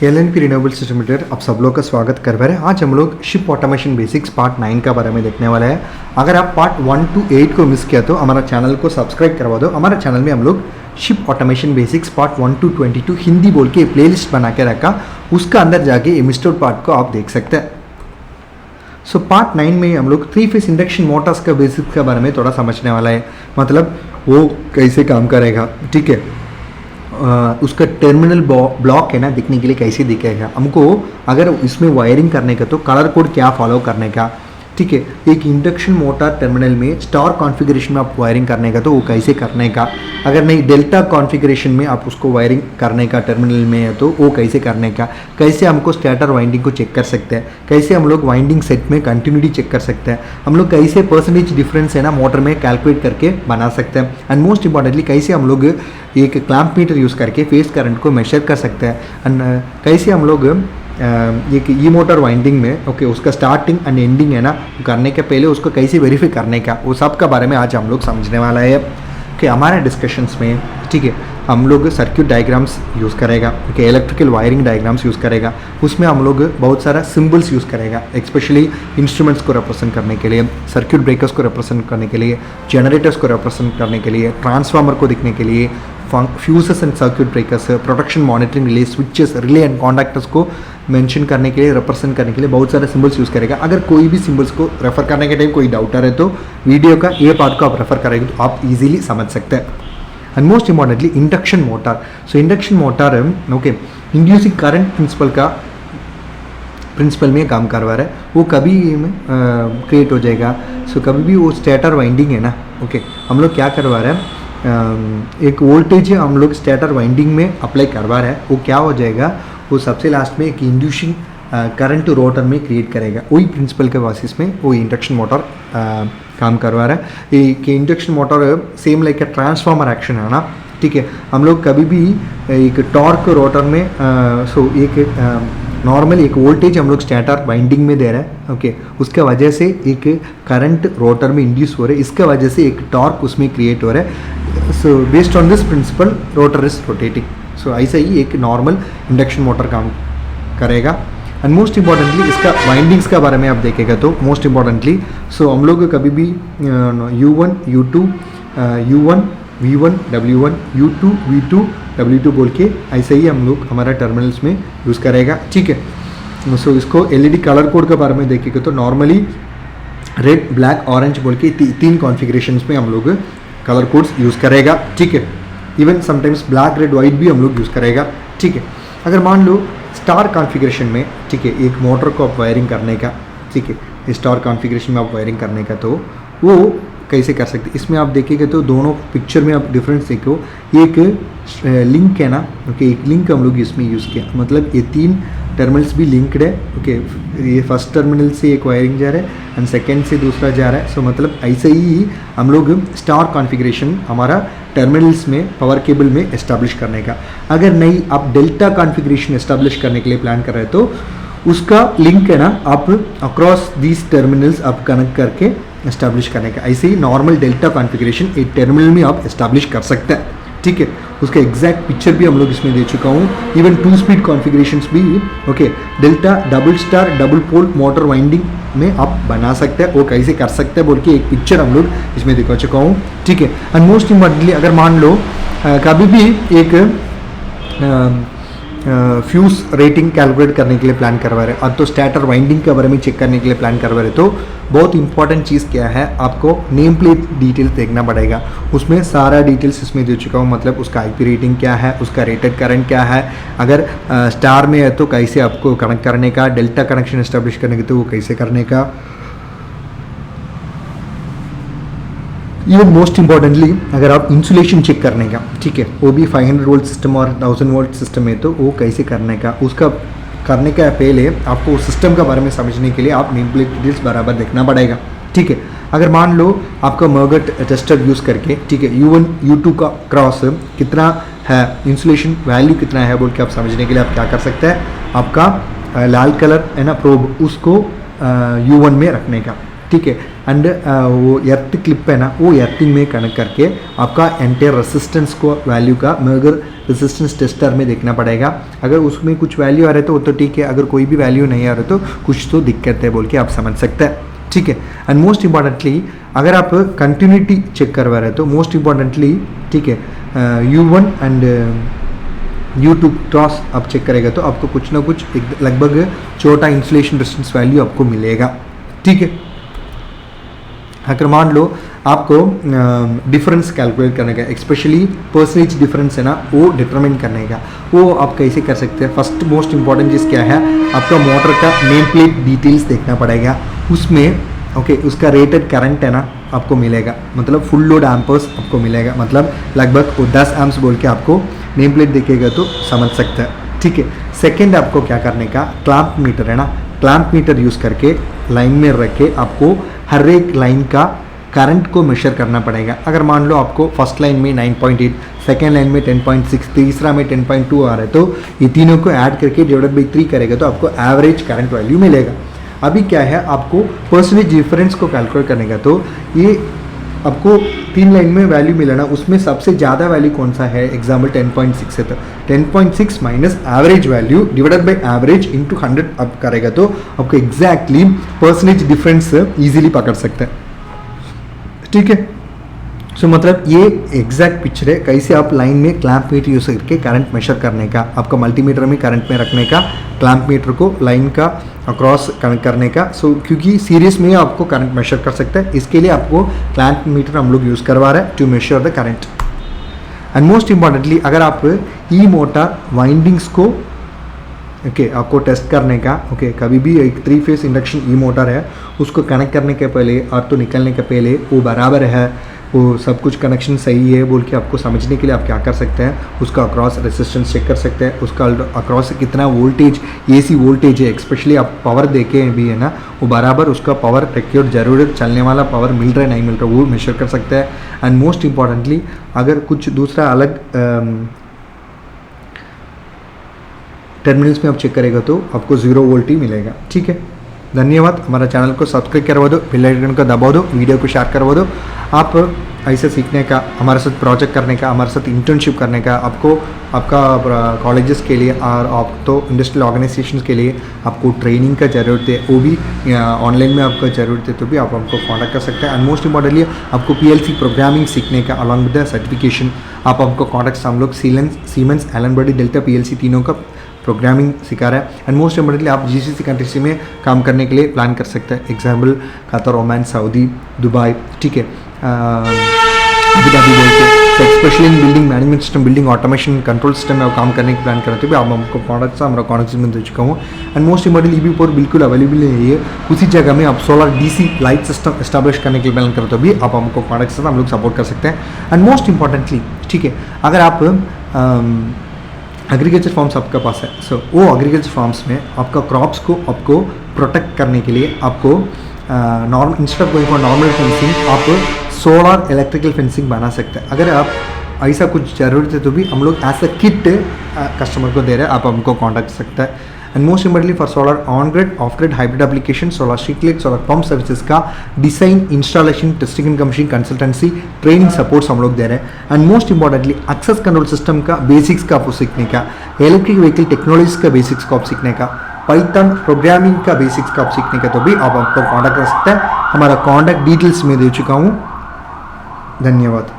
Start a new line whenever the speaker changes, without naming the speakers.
LNP renewable system limited आप सब लोग का स्वागत कर रहे हैं। आज हम लोग शिप ऑटोमेशन बेसिक्स पार्ट 9 का बारे में देखने वाला है। अगर आप पार्ट 1 to 8 को मिस किया तो हमारा चैनल को सब्सक्राइब करवा दो। हमारे चैनल में हम लोग ship automation basics part 1 to 22 Hindi बोल के प्लेलिस्ट बना के रखा, उसका अंदर जाके एमिस्टोर पार्ट को आप देख सकते हैं। सो पार्ट 9 में हम लोग 3 फेस इंडक्शन मोटर्स का बेसिक्स के बारे में थोड़ा समझने वाला है, मतलब वो कैसे काम करेगा, ठीक है। उसका टर्मिनल ब्लॉक है ना, दिखने के लिए कैसे दिखेगा, हमको अगर इसमें वायरिंग करने का तो कलर कोड क्या फॉलो करने का, ठीक है। एक इंडक्शन मोटर टर्मिनल में स्टार कॉन्फ़िगरेशन में आप वायरिंग करने का तो वो कैसे करने का, अगर नहीं डेल्टा कॉन्फ़िगरेशन में आप उसको वायरिंग करने का टर्मिनल में है तो वो कैसे करने का, कैसे हमको स्टार्टर वाइंडिंग को चेक कर सकते हैं, कैसे हम लोग वाइंडिंग सेट में कंटिन्यूटी चेक कर सकते हैं, हम लोग कैसे परसेंटेज डिफरेंस है ना मोटर में कैलकुलेट करके बना सकते हैं, एंड मोस्ट इंपॉर्टेंटली कैसे हम लोग एक क्लैंप मीटर यूज़ करके फेस करंट को मेजर कर सकते हैं, एंड कैसे हम लोग एक ई मोटर वाइंडिंग में ओके उसका स्टार्टिंग एंड एंडिंग है ना करने के पहले उसको कैसे वेरीफाई करने का, वो सब का बारे में आज हम लोग समझने वाला है कि हमारे डिस्कशंस में, ठीक है। हम लोग सर्किट डायग्राम्स यूज़ करेगा, okay, electrical wiring diagrams use करेगा, उसमें हम लोग बहुत सारा सिंबल्स यूज़ करेगा, स्पेशली इंस्ट्रूमेंट्स को रिप्रेजेंट करने के लिए, सर्किट ब्रेकर्स को रिप्रेजेंट करने के लिए, जनरेटर्स को रिप्रेजेंट करने के लिए, ट्रांसफार्मर को दिखने के लिए, fuses and circuit breakers, protection monitoring relay, switches, relay and conductors को मेंशन करने के लिए, रिप्रेजेंट करने के लिए बहुत सारे सिंबल्स यूज़ करेगा। अगर कोई भी सिंबल्स को रेफर करने के टाइम कोई डाउटर है तो वीडियो का ये पार्ट को आप रेफर करेंगे तो आप इजीली समझ सकते हैं। And most importantly induction motor, so induction motor okay inducing current principle में काम करवा रहा है, वो कभी क्रिएट हो जाएगा। सो कभी भी वो स्टेटर वाइंडिंग है ना, ओके हम लोग क्या करवा रहे हैं, एक वोल्टेज हम लोग स्टेटर वाइंडिंग में अप्लाई करवा रहे हैं, वो क्या हो जाएगा, वो सबसे लास्ट में एक इंड्यूसिंग करंट रोटर में क्रिएट करेगा। वही प्रिंसिपल के बेसिस में वो इंडक्शन मोटर काम करवा रहा है। एक induction motor same like a transformer action है ना, ठीक है। हम लोग कभी भी एक टॉर्क रोटर में एक नॉर्मल एक वोल्टेज हम लोग स्टेटर वाइंडिंग में दे रहे हैं, ओके उसके वजह से एक करंट रोटर में इंड्यूस हो रहा है, इसके वजह से एक टॉर्क उसमें क्रिएट हो रहा है। So based on this principle rotor is rotating. सो ऐसा ही एक नॉर्मल इंडक्शन मोटर काम करेगा। एंड मोस्ट इंपॉर्टेंटली इसका वाइंडिंग्स का बारे में आप देखेगा तो मोस्ट इंपॉर्टेंटली सो हम लोग कभी भी U1 U2 U1 V1 W1 U2 V2 W2 बोल के ऐसे ही हम लोग हमारा टर्मिनल्स में यूज़ करेगा, ठीक है। सो इसको LED कलर कोड के बारे में देखेगा तो नॉर्मली रेड ब्लैक ऑरेंज बोल के 3 कॉन्फ़िगरेशंस में हम लोग कलर कोड्स यूज़ करेगा, ठीक है। Even sometimes black red white भी हम लोग यूज़ करेगा, ठीक है। अगर मान लो स्टार कॉन्फ़िगरेशन में, ठीक है, एक मोटर को आप वायरिंग करने का, ठीक है, स्टार कॉन्फ़िगरेशन में आप वायरिंग करने का तो वो कैसे कर सकते, इसमें आप देखेंगे तो दोनों पिक्चर में आप डिफरेंस देखो, एक लिंक है ना, ओके एक लिंक हम लोग इसमें यूज़ किया, मतलब ये 3 टर्मिनल्स भी लिंक्ड है, ओके ये फर्स्ट टर्मिनल से एक वायरिंग जा रहा है एंड सेकेंड से दूसरा जा रहा है। सो मतलब ऐसे ही हम लोग स्टार कॉन्फ़िगरेशन हमारा टर्मिनल्स में पावर केबल में एस्टेब्लिश करने का। अगर नहीं आप डेल्टा कॉन्फ़िगरेशन एस्टेब्लिश करने के लिए प्लान कर रहे हैं तो उसका लिंक है ना आप अक्रॉस दीज टर्मिनल्स आप कनेक्ट करके एस्टेब्लिश करने का। ऐसे ही नॉर्मल डेल्टा कॉन्फ़िगरेशन एक टर्मिनल में आप एस्टेब्लिश कर सकते हैं, ठीक है। उसका एग्जैक्ट पिक्चर भी हम लोग इसमें दे चुका हूँ। इवन 2 स्पीड कॉन्फ़िगरेशंस भी, okay delta double star double pole motor winding में आप बना सकते हैं, वो कैसे कर सकते हैं बोल के एक पिक्चर हम लोग इसमें दिखा चुका हूँ, ठीक है। एंड मोस्ट इम्पॉर्टेंटली अगर मान लो कभी भी एक फ्यूज़ रेटिंग कैलकुलेट करने के लिए प्लान करवा रहे हैं, अब तो स्टार्टर वाइंडिंग के बारे में चेक करने के लिए प्लान करवा रहे तो बहुत इंपॉर्टेंट चीज़ क्या है, आपको नेम प्लेट डिटेल्स देखना पड़ेगा। उसमें सारा डिटेल्स इसमें दे चुका हूँ, मतलब उसका IP रेटिंग क्या है, उसका रेटेड करंट क्या है, अगर स्टार में है तो कैसे आपको कनेक्ट करने का, डेल्टा कनेक्शन एस्टेब्लिश करने के तो वो कैसे करने का। इवन मोस्ट इंपॉर्टेंटली अगर आप इंसुलेशन चेक करने का, ठीक है, वो भी 500 वोल्ट सिस्टम और 1000 वोल्ट सिस्टम है तो वो कैसे करने का, उसका करने का पहले आपको सिस्टम के बारे में समझने के लिए आप नेम प्लेट डिटेल्स बराबर देखना पड़ेगा, ठीक है। अगर मान लो आपका मर्गट टेस्टर यूज़ करके, ठीक है, U1 U2 का क्रॉस कितना है, इंसुलेशन वैल्यू कितना है बोल के आप समझने के लिए आप क्या कर सकते हैं, आपका लाल कलर है ना प्रोब उसको U1 में रखने का, ठीक है। एंड वो एर्थ क्लिप है ना, वो एर्थिंग में कनेक्ट करके आपका एंटायर रेसिस्टेंस को वैल्यू का मेगर रेसिस्टेंस टेस्टर में देखना पड़ेगा। अगर उसमें कुछ वैल्यू आ रहा है तो वो तो ठीक है, अगर कोई भी वैल्यू नहीं आ रहा तो कुछ तो दिक्कत है बोल के आप समझ सकते हैं, ठीक है। एंड मोस्ट इंपॉर्टेंटली अगर आप कंटिन्यूटी चेक करवा रहे हैं तो मोस्ट इंपॉर्टेंटली, ठीक है, U1 एंड U2 क्रॉस आप चेक करेगा तो आपको कुछ ना कुछ एक लगभग छोटा इंसुलेशन रेजिस्टेंस वैल्यू आपको मिलेगा, ठीक है। अगर मान लो आपको डिफरेंस कैलकुलेट करने का, एक्सपेशली परसेंटेज डिफरेंस है ना, वो डिटरमिन करने का, वो आप कैसे कर सकते हैं। फर्स्ट मोस्ट इंपॉर्टेंट चीज़ क्या है, आपका मोटर का नेम प्लेट डिटेल्स देखना पड़ेगा। उसमें ओके उसका रेटेड करंट है ना आपको मिलेगा, मतलब फुल लोड एम्पर्स आपको मिलेगा, मतलब लगभग वो 10 एम्प्स बोल के आपको नेम प्लेट देखेगा तो समझ सकते हैं, ठीक है। सेकेंड आपको क्या करने का, क्लैंप मीटर है ना, क्लैंप मीटर यूज़ करके लाइन में रख के आपको हर एक लाइन का करंट को मेजर करना पड़ेगा। अगर मान लो आपको फर्स्ट लाइन में 9.8, सेकेंड लाइन में 10.6, तीसरा में 10.2 आ रहा है तो ये तीनों को ऐड करके डिवाइडेड बाई 3 करेगा तो आपको एवरेज करंट वैल्यू मिलेगा। अभी क्या है, आपको परसेंटेज डिफरेंस को कैलकुलेट करने का, तो ये आपको 3 लाइन में वैल्यू मिला ना, उसमें सबसे ज़्यादा वैल्यू कौन सा है, एग्जाम्पल 10.6 है तो 10.6 minus average value divided by average into 100 आप करेगा तो आपको एग्जैक्टली परसेंटेज डिफरेंस ईजिली पकड़ सकते हैं, ठीक है। सो मतलब ये एग्जैक्ट पिक्चर है कैसे आप लाइन में क्लैंप मीटर यूज करके करंट मेजर करने का, आपका मल्टीमीटर में करंट में रखने का, क्लैंप मीटर को लाइन का अक्रॉस कनेक्ट करने का। सो क्योंकि सीरीज में आपको करंट मेजर कर सकते हैं, इसके लिए आपको क्लैंप मीटर हम लोग यूज़ करवा रहे हैं to measure the current. And most importantly अगर आप ई मोटर वाइंडिंग्स को ओके आपको टेस्ट करने का, ओके कभी भी एक 3 फेस इंडक्शन ई मोटर है उसको कनेक्ट करने के पहले और तो निकलने के पहले वो बराबर है, वो सब कुछ कनेक्शन सही है बोल के आपको समझने के लिए आप क्या कर सकते हैं, उसका अक्रॉस रेजिस्टेंस चेक कर सकते हैं, उसका अक्रॉस कितना वोल्टेज AC वोल्टेज है, एक्सपेशली आप पावर देखे भी है ना, वो बराबर उसका पावर रिक्वायर्ड ज़रूरत चलने वाला पावर मिल रहा है नहीं मिल रहा वो मेजर कर सकते हैं। एंड मोस्ट इंपॉर्टेंटली अगर कुछ दूसरा अलग टर्मिनल्स में आप चेक करेगा तो आपको 0 वोल्ट ही मिलेगा, ठीक है। धन्यवाद। हमारा चैनल को सब्सक्राइब करवा दो, बेल आइकन को दबा दो, वीडियो को शेयर करवा दो। आप ऐसे सीखने का, हमारे साथ प्रोजेक्ट करने का, हमारे साथ इंटर्नशिप करने का, आपको आपका कॉलेजेस के लिए और आप तो इंडस्ट्रियल ऑर्गेनाइजेशंस के लिए आपको ट्रेनिंग का ज़रूरत है, वो भी ऑनलाइन में आपको ज़रूरत है तो भी आप हमको कॉन्टैक्ट कर सकते हैं। एंड मोस्ट इंपॉर्टेंटली आपको PLC प्रोग्रामिंग सीखने का अलॉन्ग विद द सर्टिफिकेशन आप हमको कॉन्टैक्ट, हम लोग Siemens, Allen Bradley, delta PLC तीनों का प्रोग्रामिंग सिखा रहा है। एंड मोस्ट इम्पोर्टेंटली आप GCC कंट्रीज में काम करने के लिए प्लान कर सकते हैं, example Qatar, Oman, Saudi, Dubai, ठीक है, अभी बोल के specially in building management system, building automation, control system में काम करने की प्लान करते हुए आप हमको कॉन्टैक्ट हमारा कॉन्टैक्ट में दे चुका हूँ। एंड मोस्ट इम्पोर्टेंटली EB4 बिल्कुल अवेलेबल नहीं है, उसी जगह में आप solar DC light system establish करने के लिए प्लान करते हुए आप हमको कॉन्टैक्ट से हम लोग सपोर्ट कर सकते हैं। एंड मोस्ट इंपॉर्टेंटली, ठीक है, अगर आप एग्रीकल्चर फार्म्स आपके पास है, सो वो एग्रीकल्चर फार्म्स में आपका क्रॉप्स को आपको प्रोटेक्ट करने के लिए आपको normal instead of going for normal fencing आप सोलर इलेक्ट्रिकल फेंसिंग बना सकते हैं। अगर आप ऐसा कुछ ज़रूरत है तो भी हम लोग एज अ किट कस्टमर को दे रहे हैं, आप हमको कॉन्टैक्ट कर सकते हैं। And most importantly for solar on grid, off grid, hybrid application, solar street light, solar pump services का design, installation, testing and commissioning, consultancy, training supports हम लोग दे रहे हैं। And most importantly access control system का basics का आपको सीखने का, इलेक्ट्रिक व्हीकल टेक्नोलॉजीज का बेसिक्स को आप सीखने का, पाइथन प्रोग्रामिंग का बेसिक्स का आप सीखने का तो भी आप हमको कॉन्टैक्ट कर सकते हैं। हमारा कॉन्टैक्ट डिटेल्स में दे चुका हूँ। धन्यवाद।